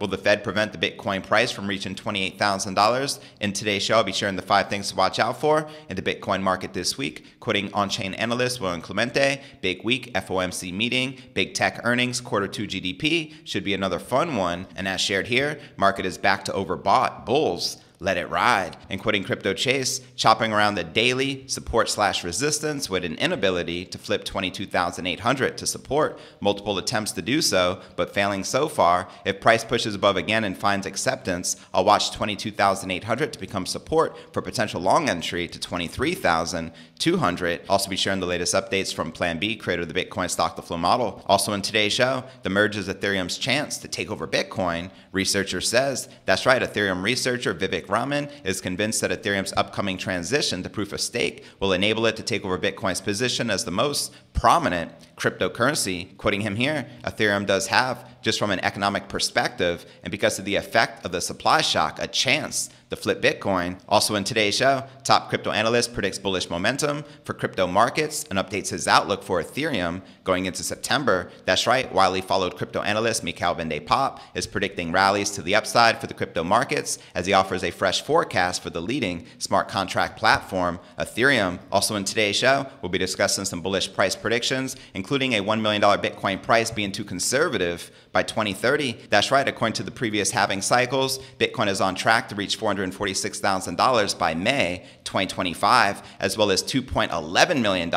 Will the Fed prevent the Bitcoin price from reaching $28,000? In today's show, I'll be sharing the 5 things to watch out for in the Bitcoin market this week, quoting on-chain analyst William Clemente. Big week, FOMC meeting, big tech earnings, Q2 GDP should be another fun one. And as shared here, market is back to overbought. Bulls, let it ride. And quoting Crypto Chase, chopping around the daily support/resistance with an inability to flip 22,800 to support. Multiple attempts to do so, but failing so far. If price pushes above again and finds acceptance, I'll watch 22,800 to become support for potential long entry to 23,200. Also be sharing the latest updates from Plan B, creator of the Bitcoin stock to flow model. Also in today's show, the merge is Ethereum's chance to take over Bitcoin. Researcher says, that's right, Ethereum researcher Vivek Raman is convinced that Ethereum's upcoming transition to proof of stake will enable it to take over Bitcoin's position as the most prominent cryptocurrency. Quoting him here, Ethereum does have, just from an economic perspective and because of the effect of the supply shock, a chance to flip Bitcoin. Also in today's show, top crypto analyst predicts bullish momentum for crypto markets and updates his outlook for Ethereum going into September. That's right, widely followed crypto analyst Mikhail Van de Poppe is predicting rallies to the upside for the crypto markets as he offers a fresh forecast for the leading smart contract platform, Ethereum. Also in today's show, we'll be discussing some bullish price predictions, including a $1 million Bitcoin price being too conservative by 2030. That's right, according to the previous halving cycles, Bitcoin is on track to reach $446,000 by May 2025, as well as $2.11 million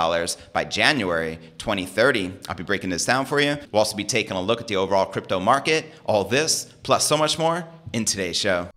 by January 2030. I'll be breaking this down for you. We'll also be taking a look at the overall crypto market. All this, plus so much more, in today's show.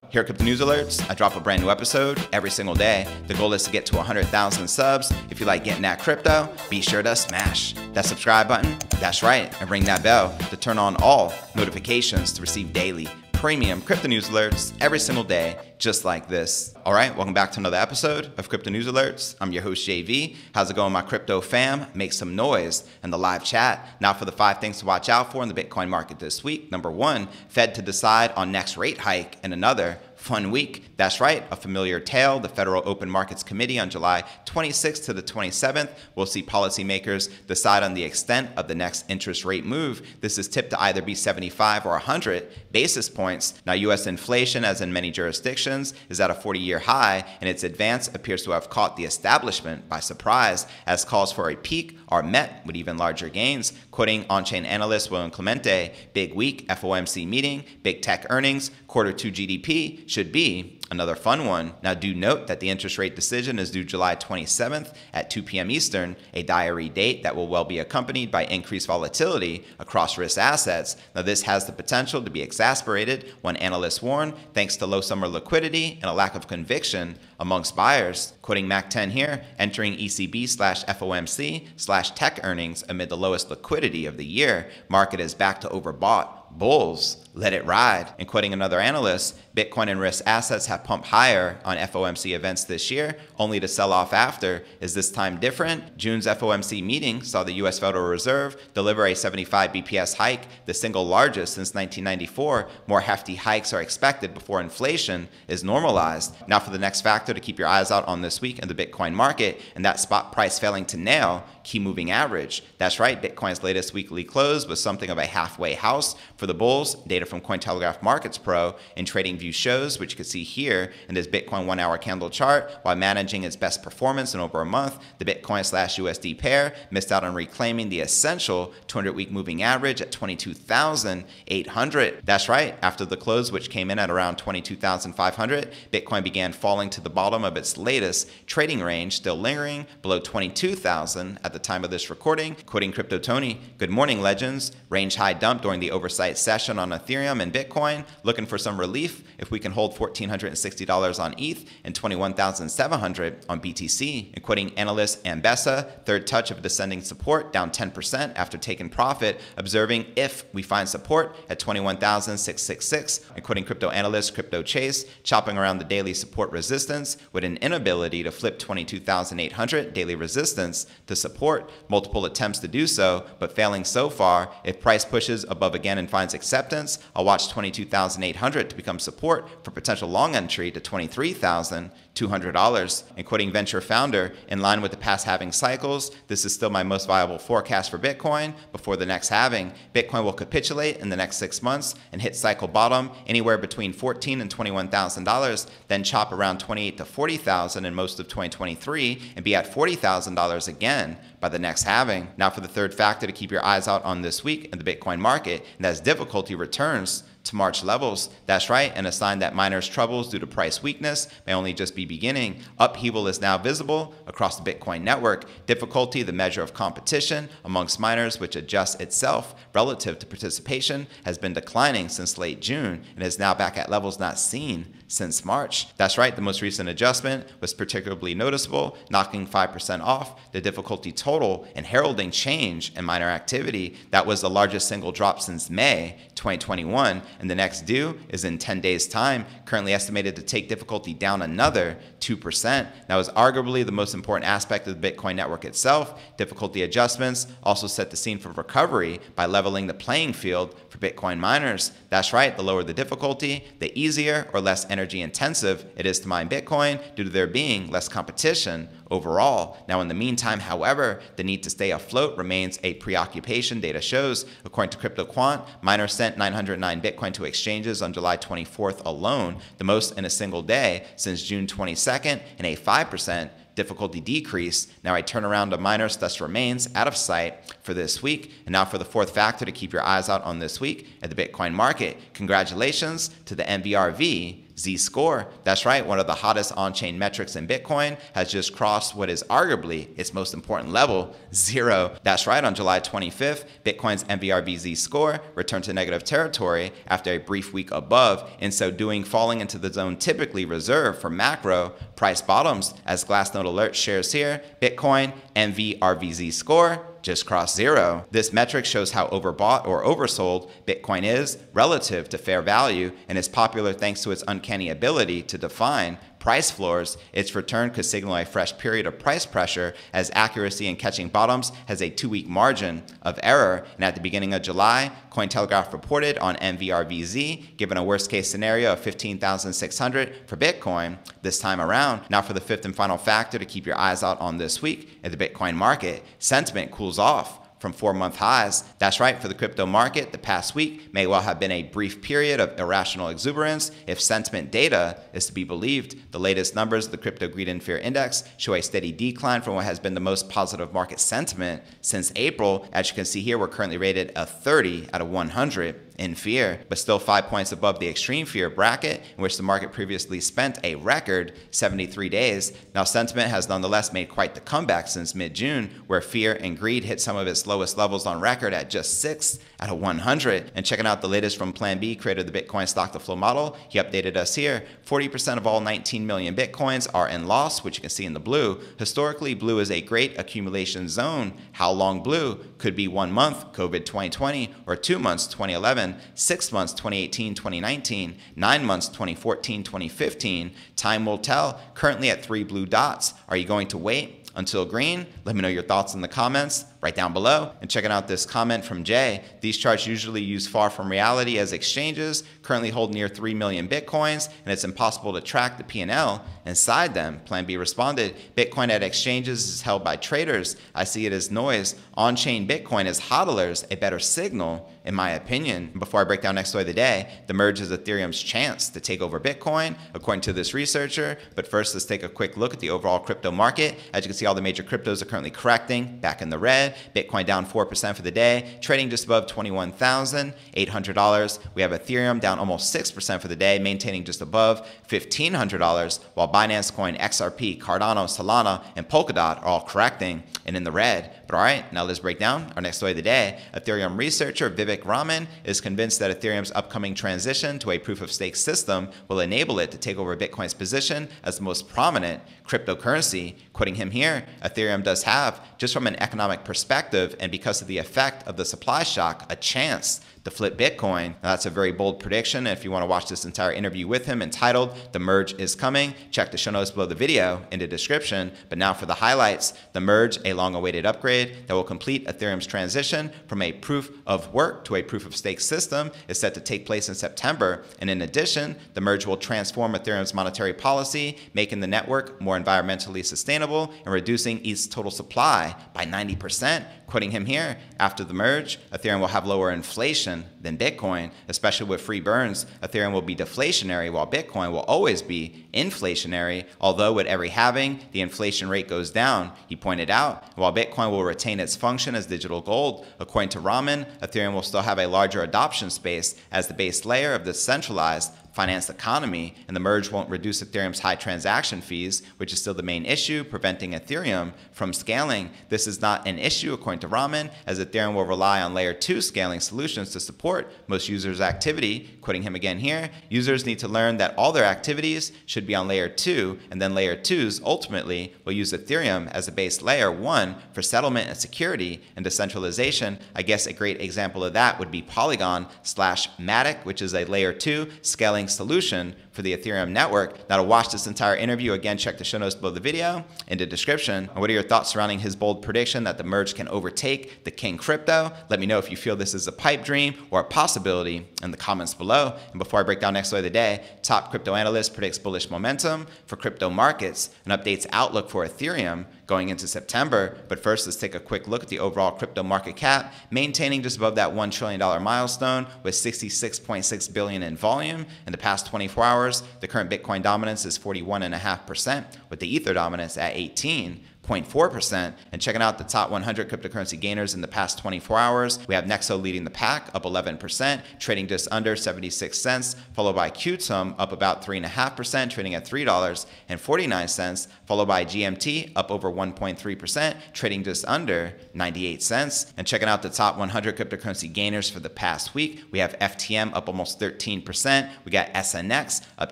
Here at Crypto News Alerts, I drop a brand new episode every single day. The goal is to get to 100,000 subs. If you like getting that crypto, be sure to smash that subscribe button. That's right, and ring that bell to turn on all notifications to receive daily premium crypto news alerts every single day, just like this. All right, welcome back to another episode of Crypto News Alerts. I'm your host, JV. How's it going, my crypto fam? Make some noise in the live chat. Now for the 5 things to watch out for in the Bitcoin market this week. Number 1, Fed to decide on next rate hike, and another fun week. That's right, a familiar tale. The Federal Open Markets Committee on July 26th to the 27th will see policymakers decide on the extent of the next interest rate move. This is tipped to either be 75 or 100 basis points. Now, U.S. inflation, as in many jurisdictions, is at a 40-year high, and its advance appears to have caught the establishment by surprise, as calls for a peak are met with even larger gains. Quoting on-chain analyst William Clemente, big week, FOMC meeting, big tech earnings, Q2 GDP should be another fun one. Now do note that the interest rate decision is due July 27th at 2 p.m. Eastern, a diary date that will well be accompanied by increased volatility across risk assets. Now this has the potential to be exacerbated when analysts warn, thanks to low summer liquidity and a lack of conviction amongst buyers. Quoting Mac 10 here, entering ECB/FOMC/tech earnings amid the lowest liquidity of the year, market is back to overbought. Bulls, let it ride. And quoting another analyst, Bitcoin and risk assets have pumped higher on FOMC events this year, only to sell off after. Is this time different? June's FOMC meeting saw the U.S. Federal Reserve deliver a 75 BPS hike, the single largest since 1994. More hefty hikes are expected before inflation is normalized. Now for the next factor to keep your eyes out on this week in the Bitcoin market, and that spot price failing to nail key moving average. That's right, Bitcoin's latest weekly close was something of a halfway house for the bulls. Data from Cointelegraph Markets Pro and TradingView shows, which you can see here in this Bitcoin 1-hour candle chart, while managing its best performance in over a month, the Bitcoin/USD pair missed out on reclaiming the essential 200-week moving average at 22,800. That's right, after the close, which came in at around 22,500, Bitcoin began falling to the bottom of its latest trading range, still lingering below 22,000 at the time of this recording. Quoting Crypto Tony, good morning, legends. Range high dump during the oversight session on Ethereum and Bitcoin. Looking for some relief if we can hold $1,460 on ETH and $21,700 on BTC. And quoting analyst Ambessa, third touch of descending support, down 10% after taking profit, observing if we find support at 21,666. And quoting crypto analyst Crypto Chase, chopping around the daily support resistance with an inability to flip 22,800 daily resistance to support. Multiple attempts to do so, but failing so far. If price pushes above again and finds acceptance, I'll watch 22,800 to become support for potential long entry to $23,200. And quoting venture founder, in line with the past halving cycles, this is still my most viable forecast for Bitcoin before the next halving. Bitcoin will capitulate in the next 6 months and hit cycle bottom anywhere between $14,000 and $21,000, then chop around $28,000 to $40,000 in most of 2023 and be at $40,000 again by the next halving. Now for the third factor to keep your eyes out on this week in the Bitcoin market, and as difficulty returns to March levels. That's right, and a sign that miners' troubles due to price weakness may only just be beginning. Upheaval is now visible across the Bitcoin network. Difficulty, the measure of competition amongst miners, which adjusts itself relative to participation, has been declining since late June and is now back at levels not seen since March. That's right, the most recent adjustment was particularly noticeable, knocking 5% off the difficulty total and heralding change in miner activity. That was the largest single drop since May 2021, and the next due is in 10 days' time, currently estimated to take difficulty down another 2%. That was arguably the most important aspect of the Bitcoin network itself. Difficulty adjustments also set the scene for recovery by leveling the playing field for Bitcoin miners. That's right, the lower the difficulty, the easier or less energy intensive it is to mine Bitcoin due to there being less competition overall. Now, in the meantime, however, the need to stay afloat remains a preoccupation, data shows. According to CryptoQuant, miners sent 909 Bitcoin to exchanges on July 24th alone, the most in a single day since June 22nd, and a 5% difficulty decrease. Now, a turnaround of miners thus remains out of sight for this week. And now for the fourth factor to keep your eyes out on this week at the Bitcoin market. Congratulations to the MVRV Z-score. That's right, one of the hottest on-chain metrics in Bitcoin has just crossed what is arguably its most important level, 0. That's right, on July 25th, Bitcoin's MVRV Z-score returned to negative territory after a brief week above, in so doing falling into the zone typically reserved for macro price bottoms. As Glassnode Alert shares here, Bitcoin MVRV Z-score just crossed 0. This metric shows how overbought or oversold Bitcoin is relative to fair value, and is popular thanks to its uncanny ability to define price floors. Its return could signal a fresh period of price pressure, as accuracy in catching bottoms has a 2-week margin of error. And at the beginning of July, Cointelegraph reported on MVRVZ, given a worst-case scenario of 15,600 for Bitcoin this time around. Now for the fifth and final factor to keep your eyes out on this week in the Bitcoin market, sentiment cools off from 4-month highs. That's right, for the crypto market, the past week may well have been a brief period of irrational exuberance if sentiment data is to be believed. The latest numbers of the Crypto Greed and Fear Index show a steady decline from what has been the most positive market sentiment since April. As you can see here, we're currently rated a 30 out of 100 in fear, but still 5 points above the extreme fear bracket, in which the market previously spent a record 73 days. Now, sentiment has nonetheless made quite the comeback since mid-June, where fear and greed hit some of its lowest levels on record at just 6 out of 100. And checking out the latest from Plan B, creator of the Bitcoin stock-to-flow model, he updated us here. 40% of all 19 million Bitcoins are in loss, which you can see in the blue. Historically, blue is a great accumulation zone. How long blue? Could be 1 month, COVID 2020, or 2 months, 2011, 6 months, 2018, 2019, 9 months, 2014, 2015. Time will tell. Currently at 3 blue dots. Are you going to wait until green? Let me know your thoughts in the comments right down below. And checking out this comment from Jay, these charts usually use far from reality, as exchanges currently hold near 3 million Bitcoins, and it's impossible to track the P&L inside them. Plan B responded, Bitcoin at exchanges is held by traders. I see it as noise. On-chain Bitcoin is hodlers, a better signal, in my opinion. Before I break down next story of the day, the merge is Ethereum's chance to take over Bitcoin, according to this researcher. But first, let's take a quick look at the overall crypto market. As you can see, all the major cryptos are currently correcting, back in the red. Bitcoin down 4% for the day, trading just above $21,800. We have Ethereum down almost 6% for the day, maintaining just above $1,500, while Binance Coin, XRP, Cardano, Solana, and Polkadot are all correcting and in the red. But all right, now let's break down our next story of the day. Ethereum researcher Vivek Raman is convinced that Ethereum's upcoming transition to a proof-of-stake system will enable it to take over Bitcoin's position as the most prominent cryptocurrency. Quoting him here, Ethereum does have, just from an economic perspective and because of the effect of the supply shock, a chance to flip Bitcoin. Now, that's a very bold prediction. And if you want to watch this entire interview with him entitled The Merge is Coming, check the show notes below the video in the description. But now for the highlights. The merge, a a long-awaited upgrade that will complete Ethereum's transition from a proof of work to a proof of stake system is set to take place in September. And in addition, the merge will transform Ethereum's monetary policy, making the network more environmentally sustainable and reducing ETH's total supply by 90%. Quoting him here, after the merge, Ethereum will have lower inflation than Bitcoin, especially with free burns. Ethereum will be deflationary while Bitcoin will always be inflationary, although with every halving, the inflation rate goes down. He pointed out, while Bitcoin will retain its function as digital gold, according to Raman, Ethereum will still have a larger adoption space as the base layer of the centralized finance economy, and the merge won't reduce Ethereum's high transaction fees, which is still the main issue preventing Ethereum from scaling. This is not an issue, according to Raman, as Ethereum will rely on layer 2 scaling solutions to support most users' activity. Quoting him again here, users need to learn that all their activities should be on layer 2, and then layer 2s ultimately will use Ethereum as a base layer 1 for settlement and security and decentralization. I guess a great example of that would be Polygon/Matic, which is a layer 2 scaling solution for the Ethereum network. Now, to watch this entire interview, again, check the show notes below the video in the description. And what are your thoughts surrounding his bold prediction that the merge can overtake the King crypto? Let me know if you feel this is a pipe dream or a possibility in the comments below. And before I break down next story of the day, top crypto analyst predicts bullish momentum for crypto markets and updates outlook for Ethereum going into September. But first, let's take a quick look at the overall crypto market cap, maintaining just above that $1 trillion milestone with $66.6 billion in volume. In the past 24 hours, the current Bitcoin dominance is 41.5%, with the Ether dominance at 18.4%. And checking out the top 100 cryptocurrency gainers in the past 24 hours, we have Nexo leading the pack, up 11%, trading just under 76 cents, followed by Qtum, up about 3.5%, trading at $3.49, followed by GMT, up over 1.3%, trading just under 98 cents. And checking out the top 100 cryptocurrency gainers for the past week, we have FTM up almost 13%, we got SNX up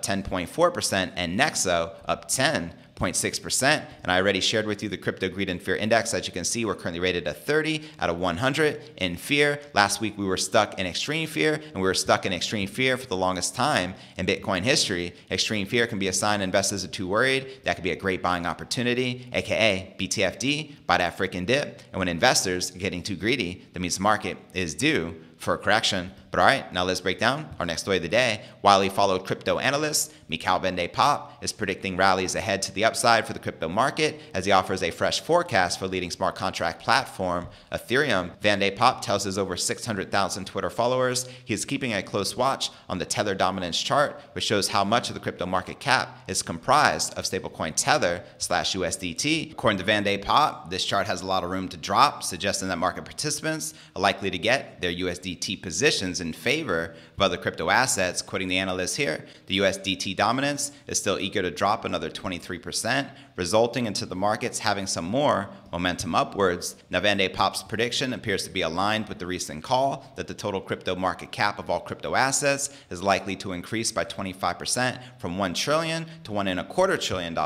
10.4%, and Nexo up 10.6%. And I already shared with you the Crypto Greed and Fear Index. As you can see, we're currently rated a 30 out of 100 in fear. Last week, we were stuck in extreme fear, and we were stuck in extreme fear for the longest time in Bitcoin history. Extreme fear can be a sign investors are too worried. That could be a great buying opportunity, aka BTFD, buy that freaking dip. And when investors are getting too greedy, that means the market is due for a correction. But all right, now let's break down our next story of the day. Widely followed crypto analyst Mikhail Vande Pop is predicting rallies ahead to the upside for the crypto market as he offers a fresh forecast for leading smart contract platform Ethereum. Vande Pop tells his over 600,000 Twitter followers he is keeping a close watch on the Tether dominance chart, which shows how much of the crypto market cap is comprised of stablecoin Tether/USDT. According to Vande Pop, this chart has a lot of room to drop, suggesting that market participants are likely to get their USDT positions in favor of other crypto assets. Quoting the analyst here, the USDT dominance is still eager to drop another 23%, resulting into the markets having some more momentum upwards. Now, Vande Pop's prediction appears to be aligned with the recent call that the total crypto market cap of all crypto assets is likely to increase by 25% from $1 trillion to $1.25 trillion.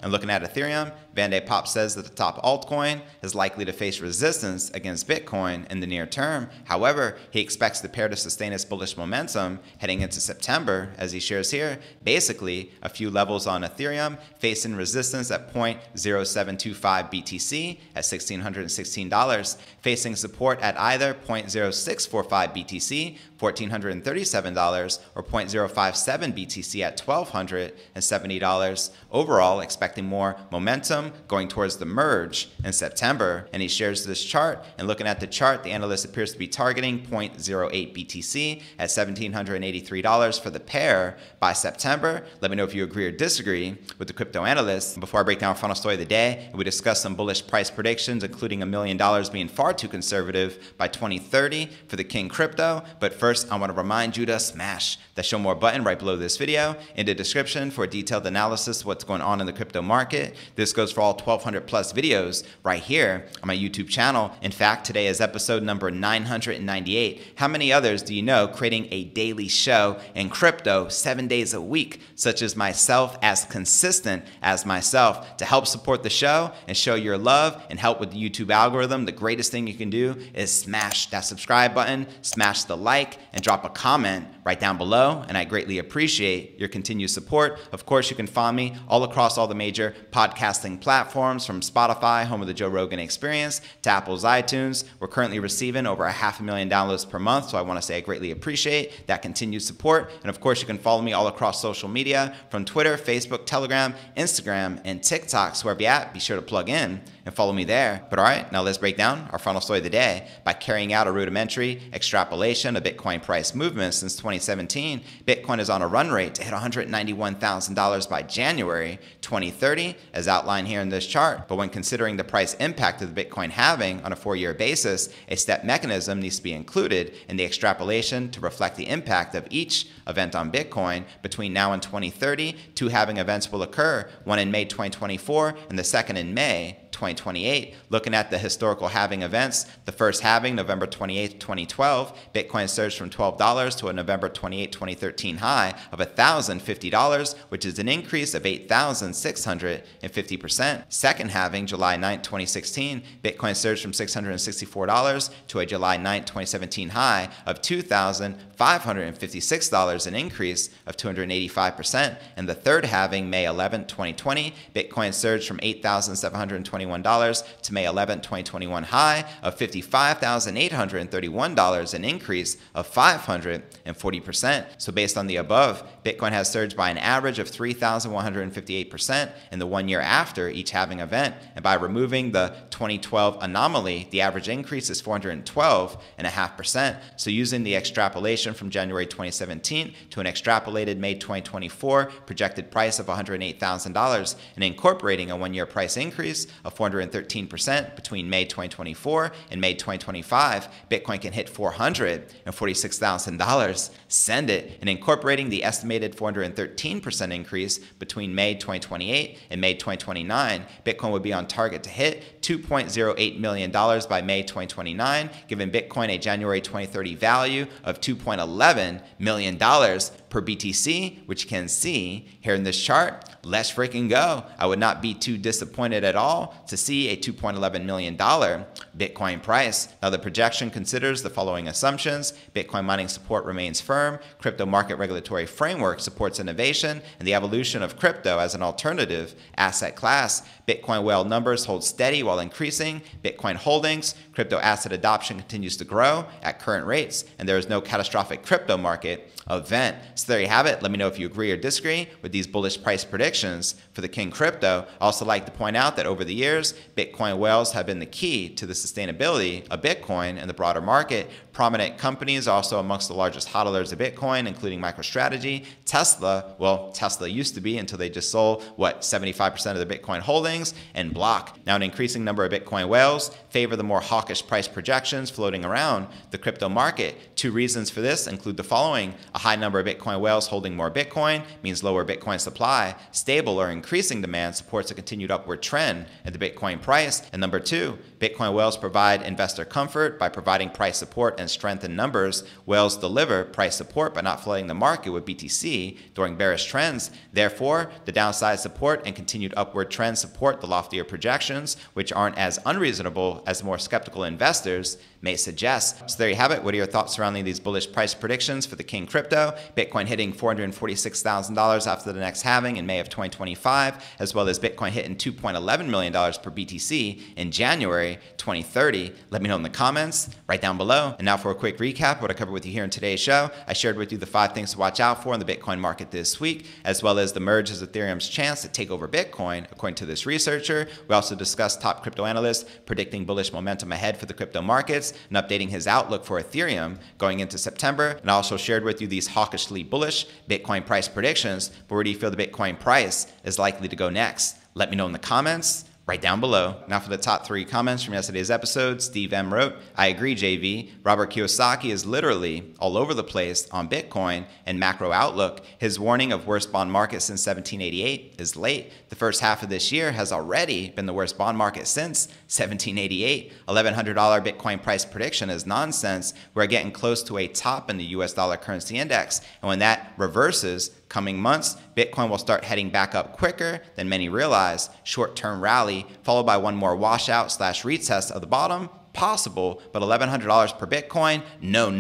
And looking at Ethereum, Vande Pop says that the top altcoin is likely to face resistance against Bitcoin in the near term. However, he expects the pair to sustain its bullish momentum heading into September, as he shares here. Basically, a few levels on Ethereum facing resistance at 0.0725 BTC at $1,616, facing support at either 0.0645 BTC, $1,437, or 0.057 BTC at $1,270. Overall, expecting more momentum going towards the merge in September. And he shares this chart. And looking at the chart, the analyst appears to be targeting 0.08 BTC at $1,783 for the pair by September. Let me know if you agree or disagree with the crypto analyst. Before I break down our final story of the day, we discuss some bullish price predictions, including $1 million being far too conservative by 2030 for the King crypto. But first, I want to remind you to smash that show more button right below this video in the description for a detailed analysis of what's going on in the crypto market. This goes for all 1,200 plus videos right here on my YouTube channel. In fact, today is episode number 998. How many others do you know creating a daily show in crypto 7 days a week, such as myself, as consistent as myself? yourself. To help support the show and show your love and help with the YouTube algorithm, the greatest thing you can do is smash that subscribe button, smash the like, and drop a comment right down below, and I greatly appreciate your continued support. Of course, you can find me all across all the major podcasting platforms, from Spotify, home of the Joe Rogan Experience, to Apple's iTunes. We're currently receiving over 500,000 downloads per month, so I want to say I greatly appreciate that continued support. And of course, you can follow me all across social media, from Twitter, Facebook, Telegram, Instagram, and TikTok. So wherever you're at, be sure to plug in and follow me there. But all right, now let's break down our final story of the day by carrying out a rudimentary extrapolation of Bitcoin price movement since 2017. Bitcoin is on a run rate to hit $191,000 by January 2030, as outlined here in this chart. But when considering the price impact of the Bitcoin halving on a 4-year basis, a step mechanism needs to be included in the extrapolation to reflect the impact of each event on Bitcoin. Between now and 2030, 2 halving events will occur, one in May 2024 and the second in May 2028. Looking at the historical halving events, the first halving, November 28, 2012, Bitcoin surged from $12 to a November 28, 2013 high of $1,050, which is an increase of 8,650%. Second halving, July 9, 2016, Bitcoin surged from $664 to a July 9, 2017 high of $2,556, an increase of 285%. And the third halving, May 11, 2020, Bitcoin surged from $8,721 to May 11, 2021 high of $55,831, an increase of 540%. So based on the above, Bitcoin has surged by an average of 3,158% in the 1 year after each halving event. And by removing the 2012 anomaly, the average increase is 412.5%. So using the extrapolation from January 2017 to an extrapolated May 2024 projected price of $108,000 and incorporating a 1-year price increase of 413% between May 2024 and May 2025, Bitcoin can hit $446,000. Send it. And incorporating the estimated 413% increase between May 2028 and May 2029, Bitcoin would be on target to hit $2.08 million by May 2029, giving Bitcoin a January 2030 value of $2.11 million per BTC, which you can see here in this chart. Let's freaking go. I would not be too disappointed at all to see a $2.11 million Bitcoin price. Now, the projection considers the following assumptions. Bitcoin mining support remains firm. Crypto market regulatory framework supports innovation and the evolution of crypto as an alternative asset class. Bitcoin whale numbers hold steady while increasing. Bitcoin holdings, crypto asset adoption continues to grow at current rates, and there is no catastrophic crypto market event. So there you have it. Let me know if you agree or disagree with these bullish price predictions for the King Crypto. I also like to point out that over the years, Bitcoin whales have been the key to the sustainability of Bitcoin and the broader market. Prominent companies are also amongst the largest hodlers of Bitcoin, including MicroStrategy, Tesla. Well, Tesla used to be until they just sold, 75% of the Bitcoin holdings, and Block. Now, an increasing number of Bitcoin whales favor the more hawkish price projections floating around the crypto market. 2 reasons for this include the following. A high number of Bitcoin whales holding more Bitcoin means lower Bitcoin supply. Stable or increasing demand supports a continued upward trend in the Bitcoin price. And number 2, Bitcoin whales provide investor comfort by providing price support and strength in numbers. Whales deliver price support by not flooding the market with BTC during bearish trends. Therefore, the downside support and continued upward trend support the loftier projections, which aren't as unreasonable as more skeptical investors may suggest. So there you have it. What are your thoughts surrounding these bullish price predictions for the King Crypto? Bitcoin hitting $446,000 after the next halving in May of 2025, as well as Bitcoin hitting $2.11 million per BTC in January 2030. Let me know in the comments right down below. And now for a quick recap of what I covered with you here in today's show. I shared with you the 5 things to watch out for in the Bitcoin market this week, as well as the merge as Ethereum's chance to take over Bitcoin, according to this researcher. We also discussed top crypto analysts predicting bullish momentum ahead for the crypto markets and updating his outlook for Ethereum going into September. And I also shared with you these hawkishly bullish Bitcoin price predictions. But where do you feel the Bitcoin price is likely to go next? Let me know in the comments right down below. Now for the top 3 comments from yesterday's episode. Steve M wrote, "I agree, JV. Robert Kiyosaki is literally all over the place on Bitcoin and macro outlook. His warning of worst bond market since 1788 is late. The first half of this year has already been the worst bond market since 1788. $1,100 Bitcoin price prediction is nonsense. We're getting close to a top in the US dollar currency index. And when that reverses, Coming months, Bitcoin will start heading back up quicker than many realize. Short-term rally, followed by one more washout/retest of the bottom. Possible, but $1,100 per Bitcoin? No,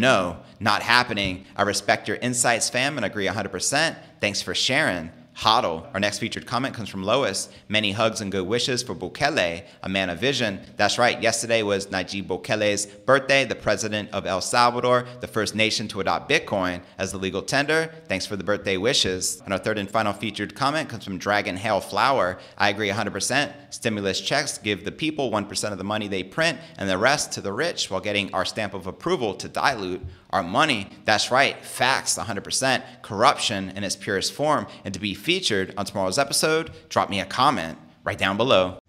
not happening. I respect your insights, fam, and agree 100%. Thanks for sharing. Hodl. Our next featured comment comes from Lois. Many hugs and good wishes for Bukele, a man of vision. That's right, yesterday was Nayib Bukele's birthday, the president of El Salvador, the first nation to adopt Bitcoin as the legal tender. Thanks for the birthday wishes. And our third and final featured comment comes from Dragon Hail Flower. I agree 100%. Stimulus checks give the people 1% of the money they print and the rest to the rich while getting our stamp of approval to dilute our money. That's right, facts 100%. Corruption in its purest form. And to be featured on tomorrow's episode, drop me a comment right down below.